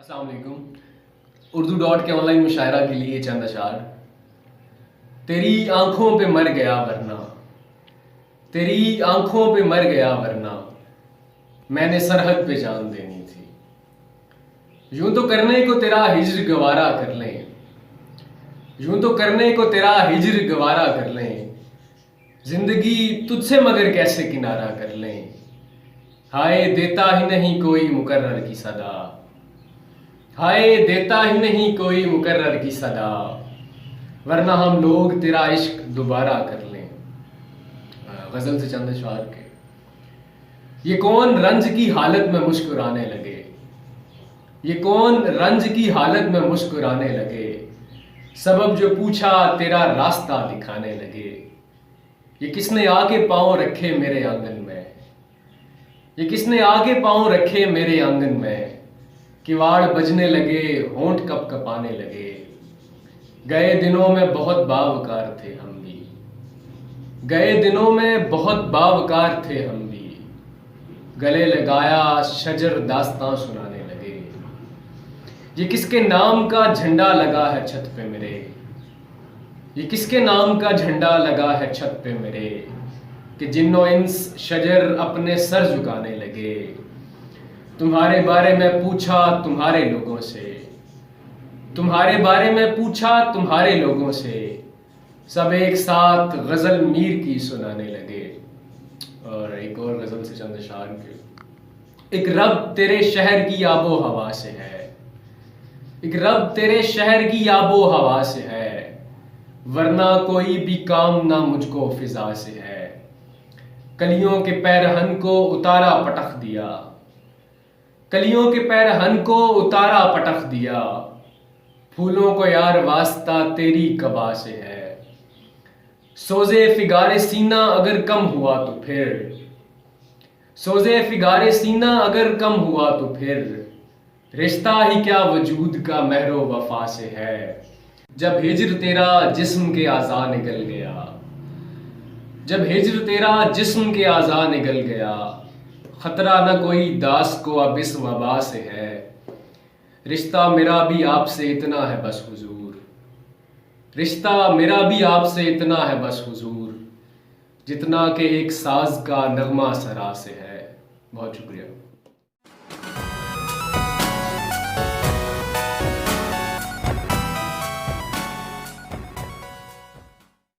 अस्सलाम वालेकुम। उर्दू डॉट के ऑनलाइन मुशायरा के लिए चंद अशार। तेरी आंखों पे मर गया वरना, तेरी आंखों पे मर गया वरना, मैंने सरहद पे जान देनी थी। यूं तो करने को तेरा हिज्र गवारा कर लें, यूं तो करने को तेरा हिज्र गवारा कर लें, जिंदगी तुझसे मगर कैसे किनारा कर लें। हाय देता ही नहीं कोई मुकर्रर की सदा, हाय देता ही नहीं कोई मुकर्रर की सदा, वरना हम लोग तेरा इश्क दोबारा कर लें। गजल से चंद अशआर के। ये कौन रंज की हालत में मुस्कुराने लगे, ये कौन रंज की हालत में मुस्कुराने लगे, सबब जो पूछा तेरा रास्ता दिखाने लगे। ये किसने आके पांव रखे मेरे आंगन में, ये किसने आगे पांव रखे मेरे आंगन में, किवाड़ बजने लगे होंठ कप कपाने लगे। गए दिनों में बहुत बावकार थे हम भी, गए दिनों में बहुत बावकार थे हम भी, गले लगाया शजर दास्तां सुनाने लगे। ये किसके नाम का झंडा लगा है छत पे मेरे, ये किसके नाम का झंडा लगा है छत पे मेरे, कि जिन्नो इंस शजर अपने सर झुकाने लगे। तुम्हारे बारे में पूछा तुम्हारे लोगों से, तुम्हारे बारे में पूछा तुम्हारे लोगों से, सब एक साथ गजल मीर की सुनाने लगे। और एक और गजल से चंद अशार के। एक रब तेरे शहर की आबो हवा से है, एक रब तेरे शहर की आबो हवा से है, वरना कोई भी काम ना मुझको फिजा से है। कलियों के पैरहन को उतारा पटक दिया, कलियों के पैरहन को उतारा पटक दिया, फूलों को यार वास्ता तेरी कबा से है। सोजे फिगारे सीना अगर कम हुआ तो फिर, सोजे फिगारे सीना अगर कम हुआ तो फिर, रिश्ता ही क्या वजूद का महरो वफा से है। जब हिज्र तेरा जिस्म के आज़ा निकल गया, जब हिज्र तेरा जिस्म के आज़ा निकल गया, खतरा न कोई दास को अब इस वबा से है। रिश्ता मेरा भी आपसे इतना है बस हुजूर, रिश्ता मेरा भी आपसे इतना है बस हुजूर, जितना कि एक साज का नगमा सरा से है। बहुत शुक्रिया।